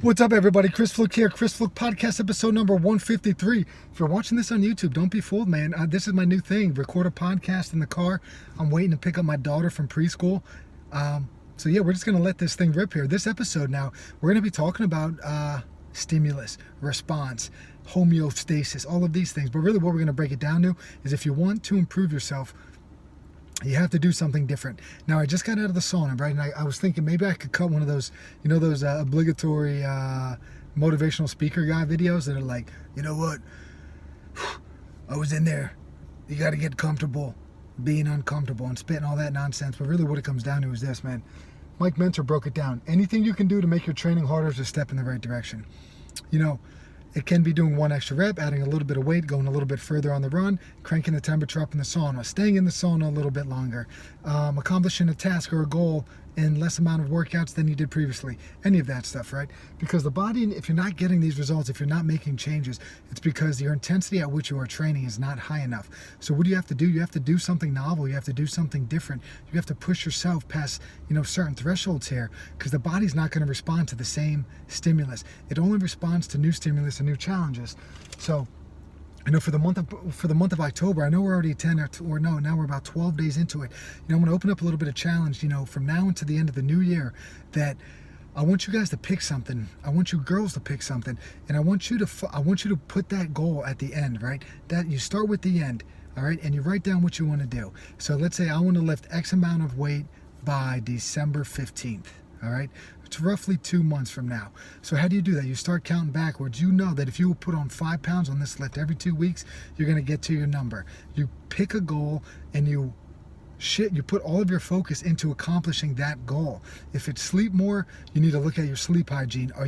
What's up, everybody? Chris Fluke here. Chris Fluke Podcast, episode number 153. If you're watching this on YouTube, don't be fooled, man. This is my new thing. Record a podcast in the car. I'm waiting to pick up my daughter from preschool. So yeah, we're just going to let this thing rip here. This episode now, we're going to be talking about stimulus, response, homeostasis, all of these things. But really what we're going to break it down to is if you want to improve yourself, you have to do something different. Now, I just got out of the sauna, right? And I was thinking maybe I could cut one of those, those obligatory motivational speaker guy videos that are like, you know what? I was in there. You got to get comfortable being uncomfortable and spitting all that nonsense. But really what it comes down to is this, man. Mike Mentzer broke it down. Anything you can do to make your training harder is a step in the right direction. It can be doing one extra rep, adding a little bit of weight, going a little bit further on the run, cranking the temperature up in the sauna, staying in the sauna a little bit longer, accomplishing a task or a goal in less amount of workouts than you did previously. Any of that stuff, right? Because the body, if you're not getting these results, if you're not making changes, it's because your intensity at which you are training is not high enough. So what do you have to do? You have to do something novel. You have to do something different. You have to push yourself past, certain thresholds here, because the body's not going to respond to the same stimulus. It only responds to new stimulus and new challenges. So for the month of October, I know we're already now we're about 12 days into it. I'm going to open up a little bit of challenge, from now until the end of the new year, that I want you guys to pick something. I want you girls to pick something, and I want you to put that goal at the end, right? That you start with the end, all right, and you write down what you want to do. So let's say I want to lift X amount of weight by December 15th, all right? It's roughly 2 months from now. So how do you do that? You start counting backwards. You know that if you put on 5 pounds on this lift every 2 weeks, you're going to get to your number. You pick a goal and you put all of your focus into accomplishing that goal. If it's sleep more, you need to look at your sleep hygiene. Are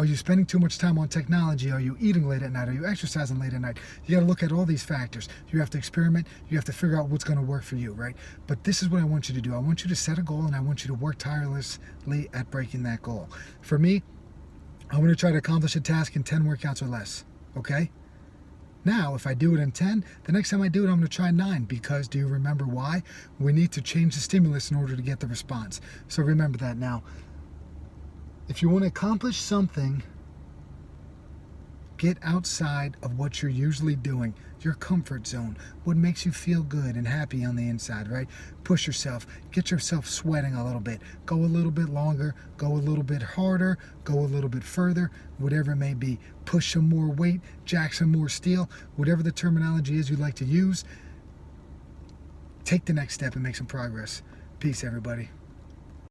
you spending too much time on technology? Are you eating late at night? Are you exercising late at night? You got to look at all these factors. You have to experiment. You have to figure out what's going to work for you, right? But this is what I want you to do. I want you to set a goal, and I want you to work tirelessly at breaking that goal. For me, I want to try to accomplish a task in 10 workouts or less, okay? Now, if I do it in 10, the next time I do it, I'm going to try 9, because do you remember why? We need to change the stimulus in order to get the response. So remember that now. If you want to accomplish something, get outside of what you're usually doing, your comfort zone, what makes you feel good and happy on the inside, right? Push yourself, get yourself sweating a little bit, go a little bit longer, go a little bit harder, go a little bit further, whatever it may be. Push some more weight, jack some more steel, whatever the terminology is you like to use. Take the next step and make some progress. Peace, everybody.